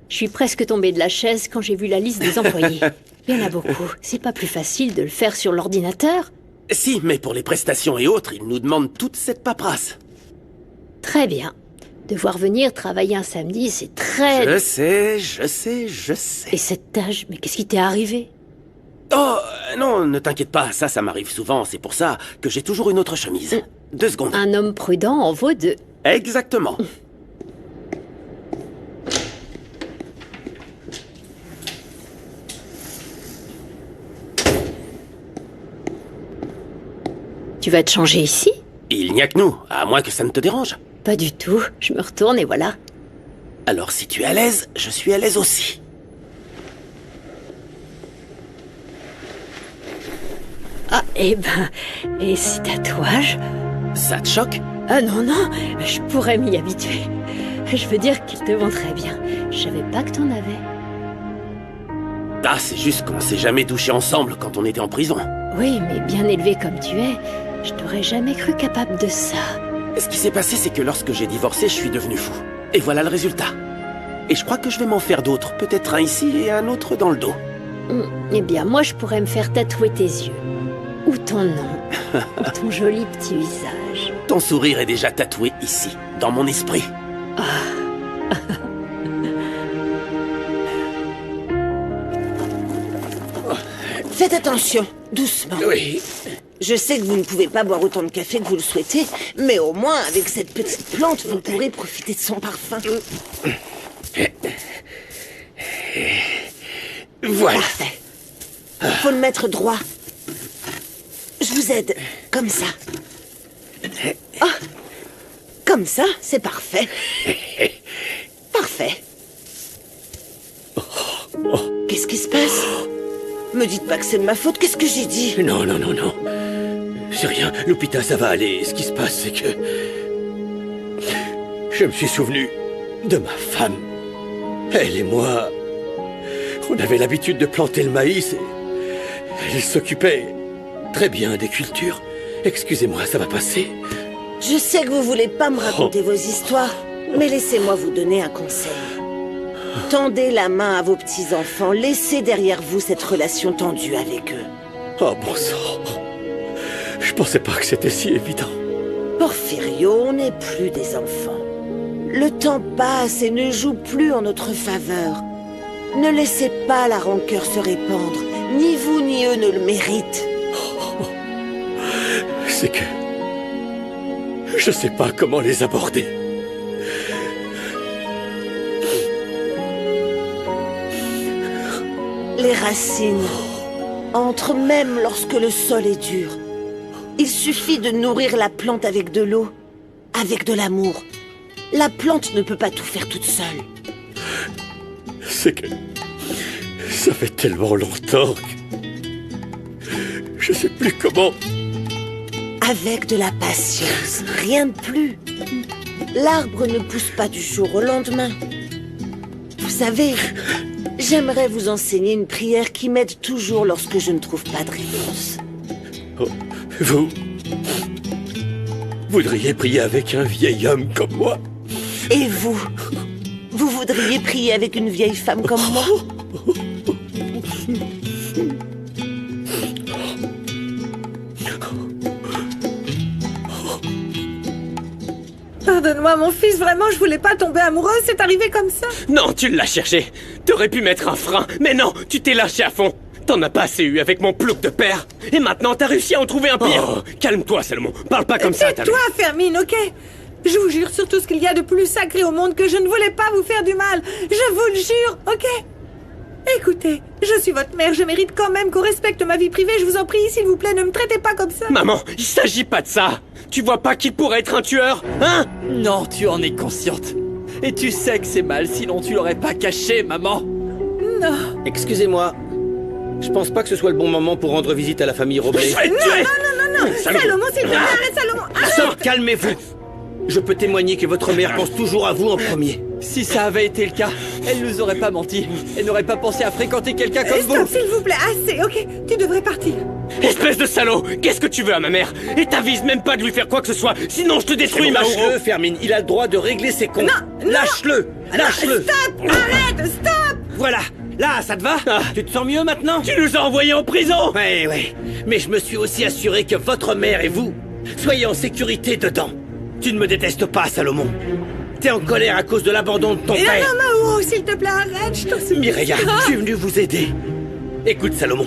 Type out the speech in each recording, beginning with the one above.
Je suis presque tombée de la chaise quand j'ai vu la liste des employés. Il y en a beaucoup. C'est pas plus facile de le faire sur l'ordinateur? Si, mais pour les prestations et autres, ils nous demandent toute cette paperasse. Très bien. Devoir venir travailler un samedi, c'est très... Je sais. Et cette tâche, mais qu'est-ce qui t'est arrivé? Oh, non, ne t'inquiète pas, ça m'arrive souvent, c'est pour ça que j'ai toujours une autre chemise. 2 secondes. Un homme prudent en vaut 2. Exactement. Tu vas te changer ici? Il n'y a que nous, à moins que ça ne te dérange. Pas du tout. Je me retourne et voilà. Alors si tu es à l'aise, je suis à l'aise aussi. Ah, et ces tatouages? Ça te choque? Ah non, non, je pourrais m'y habituer. Je veux dire qu'ils te vont très bien. Je savais pas que t'en avais. Ah, c'est juste qu'on s'est jamais douché ensemble quand on était en prison. Oui, mais bien élevé comme tu es, je t'aurais jamais cru capable de ça. Ce qui s'est passé, c'est que lorsque j'ai divorcé, je suis devenu fou. Et voilà le résultat. Et je crois que je vais m'en faire d'autres. Peut-être un ici et un autre dans le dos. Eh bien, moi, je pourrais me faire tatouer tes yeux. Ou ton nom. Ou ton joli petit visage. Ton sourire est déjà tatoué ici, dans mon esprit. Faites attention, doucement. Oui. Je sais que vous ne pouvez pas boire autant de café que vous le souhaitez, mais au moins, avec cette petite plante, vous pourrez profiter de son parfum. Voilà. Parfait. Faut le mettre droit. Je vous aide. Comme ça. Ah. Comme ça, c'est parfait. Parfait. Qu'est-ce qui se passe? Me dites pas que c'est de ma faute, qu'est-ce que j'ai dit? Non. C'est rien, Lupita, ça va aller. Ce qui se passe, c'est que... Je me suis souvenu de ma femme. Elle et moi... On avait l'habitude de planter le maïs et... Elle s'occupait très bien des cultures. Excusez-moi, ça va passer. Je sais que vous voulez pas me raconter vos histoires, mais laissez-moi vous donner un conseil. Tendez la main à vos petits-enfants, laissez derrière vous cette relation tendue avec eux. Oh, bon sang. Je pensais pas que c'était si évident. Porfirio, on n'est plus des enfants. Le temps passe et ne joue plus en notre faveur. Ne laissez pas la rancœur se répandre. Ni vous ni eux ne le méritent. C'est que... Je sais pas comment les aborder. Les racines entrent même lorsque le sol est dur. Il suffit de nourrir la plante avec de l'eau, avec de l'amour. La plante ne peut pas tout faire toute seule. C'est que... Ça fait tellement longtemps que... Je sais plus comment... Avec de la patience, rien de plus. L'arbre ne pousse pas du jour au lendemain. Vous savez, j'aimerais vous enseigner une prière qui m'aide toujours lorsque je ne trouve pas de réponse. Oh, vous voudriez prier avec un vieil homme comme moi? Et vous? Vous voudriez prier avec une vieille femme comme moi? Pardonne-moi, mon fils, vraiment, je voulais pas tomber amoureuse, c'est arrivé comme ça. Non, tu l'as cherché. T'aurais pu mettre un frein, mais non, tu t'es lâché à fond. T'en as pas assez eu avec mon plouc de père. Et maintenant, t'as réussi à en trouver un pire. Oh, calme-toi, Salomon. Parle pas comme ça, Tais-toi, Fermine, ok? Je vous jure sur tout ce qu'il y a de plus sacré au monde que je ne voulais pas vous faire du mal. Je vous le jure, ok? Écoutez, je suis votre mère, je mérite quand même qu'on respecte ma vie privée. Je vous en prie, s'il vous plaît, ne me traitez pas comme ça. Maman, il s'agit pas de ça. Tu vois pas qu'il pourrait être un tueur, hein? Non, tu en es consciente. Et tu sais que c'est mal, sinon tu l'aurais pas caché, maman. Non. Excusez-moi. Je pense pas que ce soit le bon moment pour rendre visite à la famille Roblet. Non. Salomon, s'il te plaît, arrête, Salomon. Sors, calmez-vous. Je peux témoigner que votre mère pense toujours à vous en premier. Si ça avait été le cas, elle nous aurait pas menti. Elle n'aurait pas pensé à fréquenter quelqu'un comme vous. Stop, s'il vous plaît, assez, ok? Tu devrais partir. Espèce de salaud! Qu'est-ce que tu veux à ma mère? Et t'avises même pas de lui faire quoi que ce soit, sinon je te détruis, Mauro! Lâche-le, Fermine, il a le droit de régler ses comptes. Non, Lâche-le! Lâche-le! Stop! Arrête! Stop! Voilà, là, ça te va? Tu te sens mieux maintenant? Tu nous as envoyés en prison! Ouais. Mais je me suis aussi assuré que votre mère et vous soyez en sécurité dedans. Tu ne me détestes pas, Salomon. T'es en colère à cause de l'abandon de ton père. Non, Mauro, s'il te plaît, arrête, je t'en supplie. Mireia, je suis venu vous aider. Écoute, Salomon.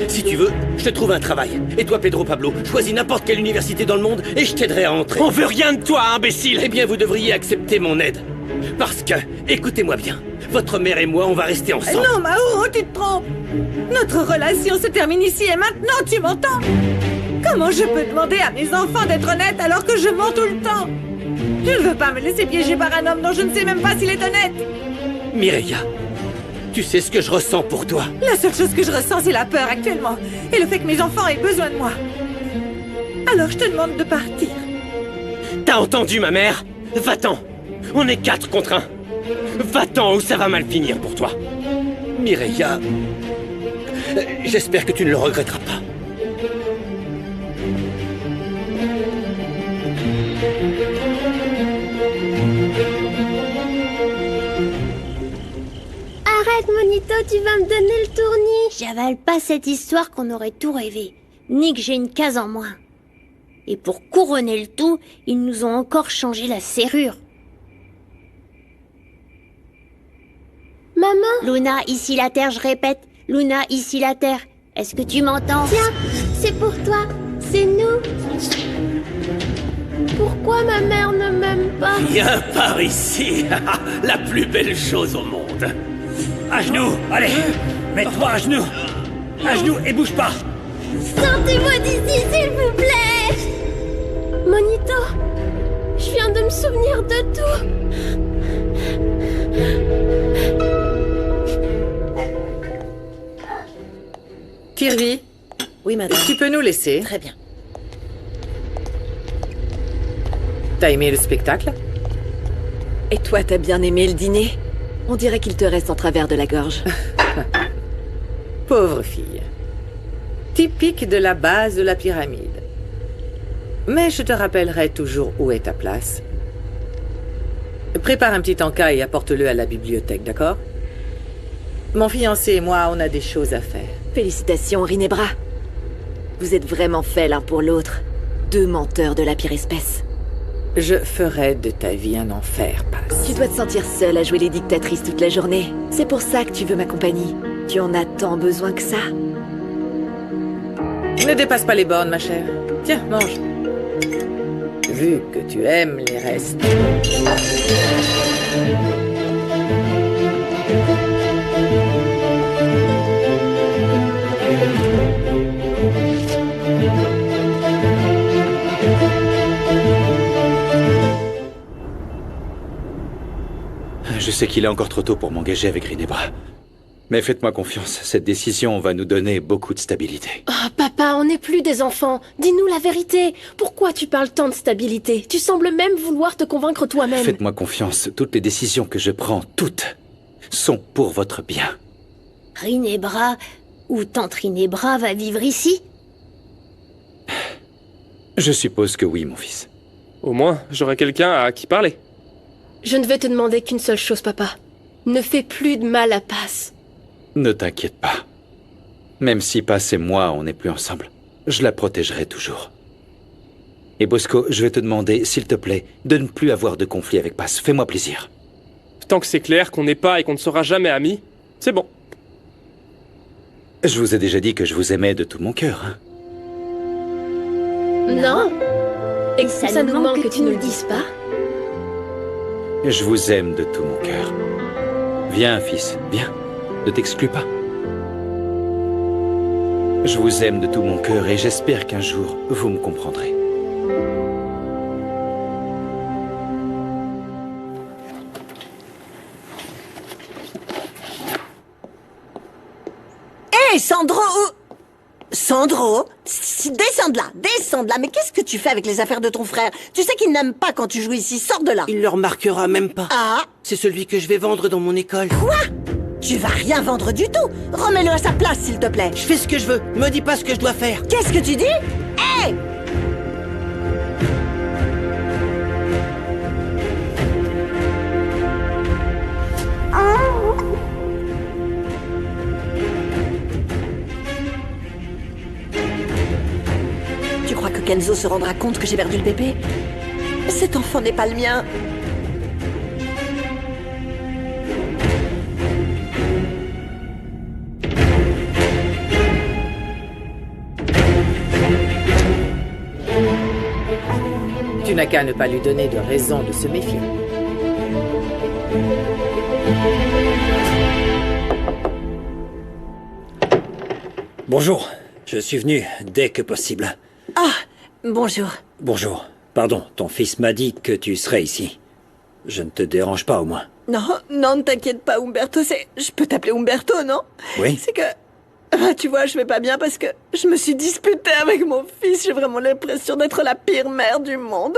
Si tu veux, je te trouve un travail. Et toi, Pedro Pablo, choisis n'importe quelle université dans le monde et je t'aiderai à entrer. On veut rien de toi, imbécile! Eh bien, vous devriez accepter mon aide. Parce que, écoutez-moi bien, votre mère et moi, on va rester ensemble. Non, Mauro, tu te trompes. Notre relation se termine ici et maintenant, tu m'entends? Comment je peux demander à mes enfants d'être honnêtes alors que je mens tout le temps? Je ne veux pas me laisser piéger par un homme dont je ne sais même pas s'il est honnête. Mireia, tu sais ce que je ressens pour toi. La seule chose que je ressens, c'est la peur actuellement. Et le fait que mes enfants aient besoin de moi. Alors je te demande de partir. T'as entendu, ma mère? Va-t'en! On est 4 contre 1. Va-t'en ou ça va mal finir pour toi. Mireia, j'espère que tu ne le regretteras pas. Arrête, Monito, tu vas me donner le tournis. J'avale pas cette histoire qu'on aurait tout rêvé, ni que j'ai une case en moins. Et pour couronner le tout, ils nous ont encore changé la serrure. Maman? Luna, ici la terre, je répète. Luna, ici la terre. Est-ce que tu m'entends? Tiens, c'est pour toi. C'est nous. Pourquoi ma mère ne m'aime pas? Viens par ici, la plus belle chose au monde. À genoux, allez, mets-toi à genoux. À genoux et bouge pas. Sortez-moi d'ici, s'il vous plaît. Monito, je viens de me souvenir de tout. Kirby, Oui, madame. tu peux nous laisser? Très bien. T'as aimé le spectacle? Et toi, t'as bien aimé le dîner? On dirait qu'il te reste en travers de la gorge. Pauvre fille. Typique de la base de la pyramide. Mais je te rappellerai toujours où est ta place. Prépare un petit encas et apporte-le à la bibliothèque, d'accord? Mon fiancé et moi, on a des choses à faire. Félicitations, Rinebra. Vous êtes vraiment faits l'un pour l'autre. Deux menteurs de la pire espèce. Je ferai de ta vie un enfer, Paz. Tu dois te sentir seule à jouer les dictatrices toute la journée. C'est pour ça que tu veux ma compagnie. Tu en as tant besoin que ça. Ne dépasse pas les bornes, ma chère. Tiens, mange. Vu que tu aimes les restes. Je sais qu'il est encore trop tôt pour m'engager avec Rinebra. Mais faites-moi confiance, cette décision va nous donner beaucoup de stabilité. Oh, papa, on n'est plus des enfants. Dis-nous la vérité. Pourquoi tu parles tant de stabilité? Tu sembles même vouloir te convaincre toi-même. Faites-moi confiance, toutes les décisions que je prends, toutes, sont pour votre bien. Rinebra, ou tante Rinebra va vivre ici? Je suppose que oui, mon fils. Au moins, j'aurai quelqu'un à qui parler. Je ne vais te demander qu'une seule chose, papa. Ne fais plus de mal à Paz. Ne t'inquiète pas. Même si Paz et moi, on n'est plus ensemble, je la protégerai toujours. Et Bosco, je vais te demander, s'il te plaît, de ne plus avoir de conflit avec Paz. Fais-moi plaisir. Tant que c'est clair qu'on n'est pas et qu'on ne sera jamais amis, c'est bon. Je vous ai déjà dit que je vous aimais de tout mon cœur, hein. Non. Et ça nous manque que tu ne le dises pas. Je vous aime de tout mon cœur. Viens, fils, viens. Ne t'exclus pas. Je vous aime de tout mon cœur et j'espère qu'un jour, vous me comprendrez. Hé, Sandro! Sandro, descends de là, mais qu'est-ce que tu fais avec les affaires de ton frère? Tu sais qu'il n'aime pas quand tu joues ici, sors de là. Il le remarquera même pas. Ah? C'est celui que je vais vendre dans mon école. Quoi? Tu vas rien vendre du tout. Remets-le à sa place, s'il te plaît. Je fais ce que je veux. Me dis pas ce que je dois faire. Qu'est-ce que tu dis? Hé! Tu crois que Kenzo se rendra compte que j'ai perdu le bébé? Cet enfant n'est pas le mien. Tu n'as qu'à ne pas lui donner de raison de se méfier. Bonjour, je suis venu dès que possible. Ah, bonjour. Bonjour. Pardon, ton fils m'a dit que tu serais ici. Je ne te dérange pas au moins. Non, non, ne t'inquiète pas, Umberto, Je peux t'appeler Umberto, non? Oui. C'est que... Ah, tu vois, je vais pas bien parce que je me suis disputée avec mon fils. J'ai vraiment l'impression d'être la pire mère du monde.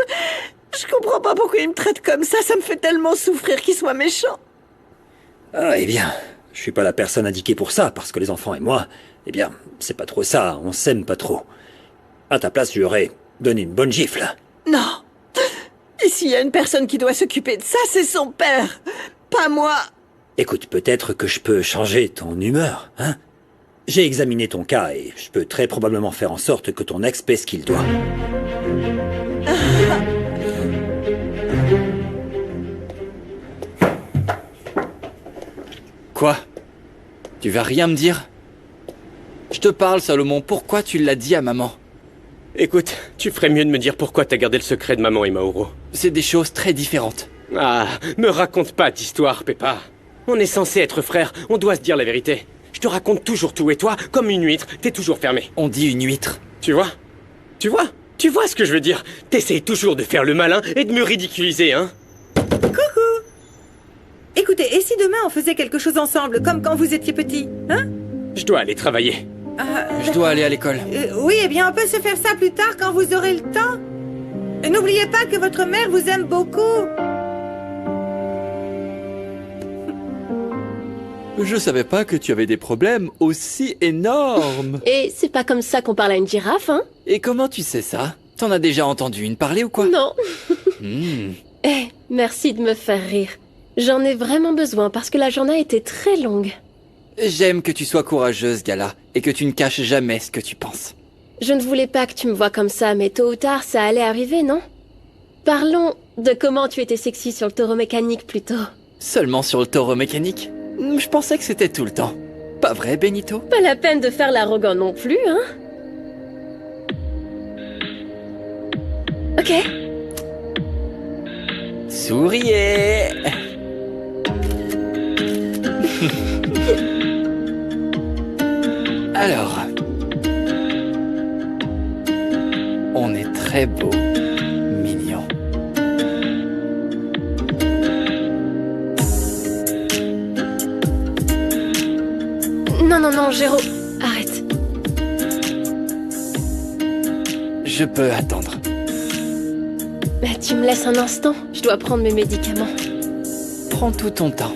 Je comprends pas pourquoi il me traite comme ça me fait tellement souffrir qu'il soit méchant. Ah, eh bien, je suis pas la personne indiquée pour ça, parce que les enfants et moi, eh bien, c'est pas trop ça, on s'aime pas trop. À ta place, je lui aurais donné une bonne gifle. Non. Et s'il y a une personne qui doit s'occuper de ça, c'est son père, pas moi. Écoute, peut-être que je peux changer ton humeur, hein? J'ai examiné ton cas et je peux très probablement faire en sorte que ton ex paie ce qu'il doit. Quoi? Tu vas rien me dire? Je te parle, Salomon, pourquoi tu l'as dit à maman? Écoute, tu ferais mieux de me dire pourquoi t'as gardé le secret de maman et Mauro. C'est des choses très différentes. Ah, me raconte pas d'histoire, Peppa. On est censé être frères, on doit se dire la vérité. Je te raconte toujours tout, et toi, comme une huître, t'es toujours fermé. On dit une huître. Tu vois? Tu vois? Tu vois ce que je veux dire? T'essayes toujours de faire le malin et de me ridiculiser, hein? Coucou! Écoutez, et si demain on faisait quelque chose ensemble, comme quand vous étiez petits, hein? Je dois aller travailler. Je dois aller à l'école. Oui, eh bien, on peut se faire ça plus tard quand vous aurez le temps. Et n'oubliez pas que votre mère vous aime beaucoup. Je savais pas que tu avais des problèmes aussi énormes. Et c'est pas comme ça qu'on parle à une girafe, hein? Et comment tu sais ça? T'en as déjà entendu une parler ou quoi? Non. Merci de me faire rire. J'en ai vraiment besoin parce que la journée a été très longue. J'aime que tu sois courageuse, Gala, et que tu ne caches jamais ce que tu penses. Je ne voulais pas que tu me vois comme ça, mais tôt ou tard, ça allait arriver, non? Parlons de comment tu étais sexy sur le taureau mécanique, plutôt. Seulement sur le taureau mécanique? Je pensais que c'était tout le temps. Pas vrai, Benito? Pas la peine de faire l'arrogant non plus, hein? Ok. Souriez! Alors... On est très beau, mignon. Non, Géraud, arrête. Je peux attendre. Mais tu me laisses un instant, je dois prendre mes médicaments. Prends tout ton temps.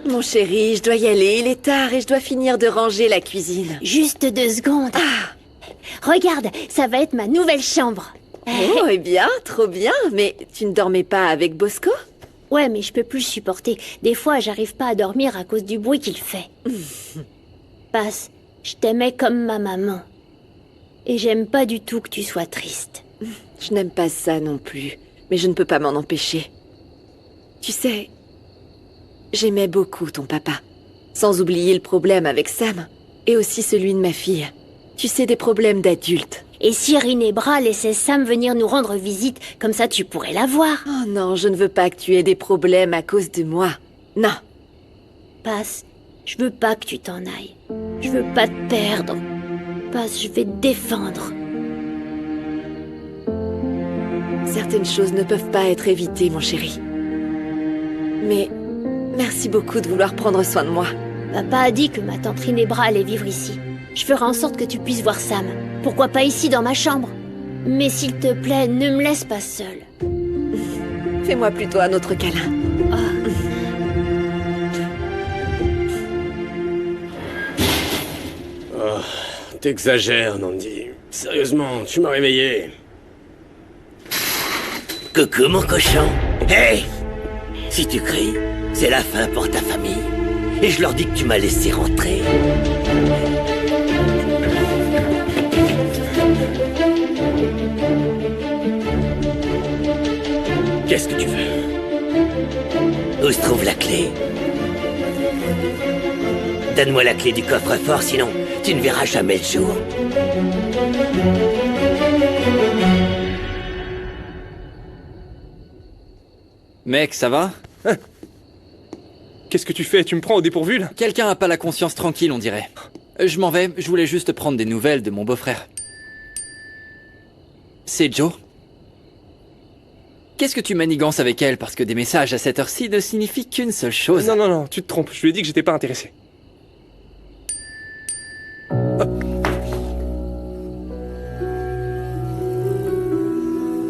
Mon chéri, je dois y aller, il est tard et je dois finir de ranger la cuisine. Juste 2 secondes. Regarde, ça va être ma nouvelle chambre. Oh, eh bien, trop bien. Mais tu ne dormais pas avec Bosco? Ouais, mais je peux plus le supporter. Des fois, j'arrive pas à dormir à cause du bruit qu'il fait. Passe, je t'aimais comme ma maman. Et j'aime pas du tout que tu sois triste. Je n'aime pas ça non plus, mais je ne peux pas m'en empêcher. Tu sais, j'aimais beaucoup ton papa. Sans oublier le problème avec Sam, et aussi celui de ma fille. Tu sais, des problèmes d'adultes. Et si Rinebra laissait Sam venir nous rendre visite, comme ça tu pourrais la voir. Oh non, je ne veux pas que tu aies des problèmes à cause de moi. Non. Passe, je veux pas que tu t'en ailles. Je veux pas te perdre. passe, je vais te défendre. Certaines choses ne peuvent pas être évitées, mon chéri. Mais merci beaucoup de vouloir prendre soin de moi. Papa a dit que ma tante Rinebra allait vivre ici. Je ferai en sorte que tu puisses voir Sam. Pourquoi pas ici, dans ma chambre? Mais s'il te plaît, ne me laisse pas seule. Fais-moi plutôt un autre câlin. Oh, t'exagères, Nandi. Sérieusement, tu m'as réveillé. Coucou, mon cochon. Hey! Si tu cries, c'est la fin pour ta famille. Et je leur dis que tu m'as laissé rentrer. Qu'est-ce que tu veux? Où se trouve la clé? Donne-moi la clé du coffre-fort, sinon tu ne verras jamais le jour. Mec, ça va? Qu'est-ce que tu fais? Tu me prends au dépourvu, là? Quelqu'un a pas la conscience tranquille, on dirait. Je m'en vais, je voulais juste prendre des nouvelles de mon beau-frère. C'est Joe. Qu'est-ce que tu manigances avec elle? Parce que des messages à cette heure-ci ne signifient qu'une seule chose. Non, tu te trompes. Je lui ai dit que j'étais pas intéressé.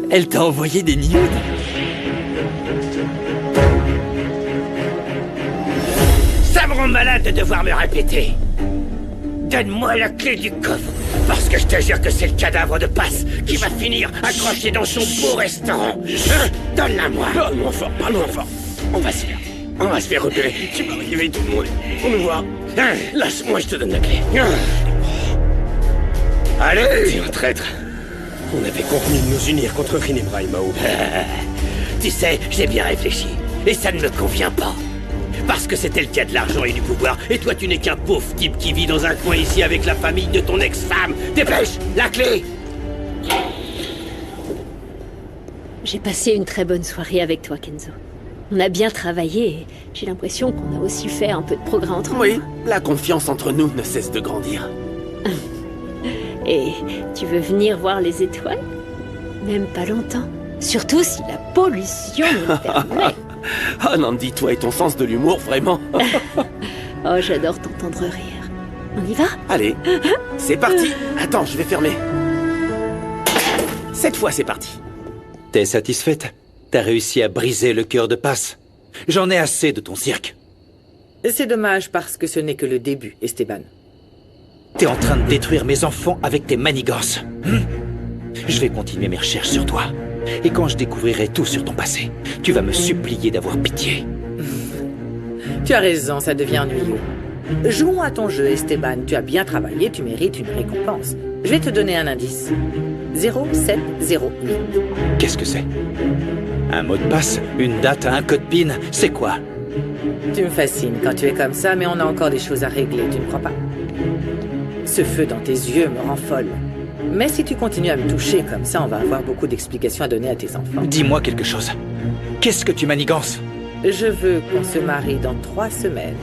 Elle t'a envoyé des nudes? Ça me rend malade de devoir me répéter. Donne-moi la clé du coffre, parce que je te jure que c'est le cadavre de Passe qui va finir accroché dans son beau restaurant. Hein? Donne-la moi. Parle-moi fort, parle-moi fort. On va se faire repérer. Tu vas réveiller tout le monde. On nous voit. Hein? Lâche-moi, je te donne la clé. Allez! T'es un traître. On avait convenu de nous unir contre Rinebra et Mao. Tu sais, j'ai bien réfléchi, et ça ne me convient pas. Parce que c'est elle qui a de l'argent et du pouvoir, et toi tu n'es qu'un pauvre type qui vit dans un coin ici avec la famille de ton ex-femme. Dépêche, la clé! J'ai passé une très bonne soirée avec toi, Kenzo. On a bien travaillé et j'ai l'impression qu'on a aussi fait un peu de progrès entre nous. Oui, la confiance entre nous ne cesse de grandir. Et tu veux venir voir les étoiles? Même pas longtemps. Surtout si la pollution nous le permet. Oh Nandi, toi et ton sens de l'humour, vraiment. Oh, j'adore t'entendre rire. On y va? Allez, c'est parti. Attends, je vais fermer. Cette fois, c'est parti. T'es satisfaite? T'as réussi à briser le cœur de Passe. J'en ai assez de ton cirque. C'est dommage parce que ce n'est que le début, Esteban. T'es en train de détruire mes enfants avec tes manigances. Je vais continuer mes recherches sur toi. Et quand je découvrirai tout sur ton passé, tu vas me supplier d'avoir pitié. Tu as raison, ça devient ennuyeux. Jouons à ton jeu, Esteban. Tu as bien travaillé, tu mérites une récompense. Je vais te donner un indice. 0708. Qu'est-ce que c'est? Un mot de passe? Une date? Un code PIN? C'est quoi? Tu me fascines quand tu es comme ça, mais on a encore des choses à régler, tu ne crois pas? Ce feu dans tes yeux me rend folle. Mais si tu continues à me toucher comme ça, on va avoir beaucoup d'explications à donner à tes enfants. Dis-moi quelque chose. Qu'est-ce que tu manigances? Je veux qu'on se marie dans 3 semaines.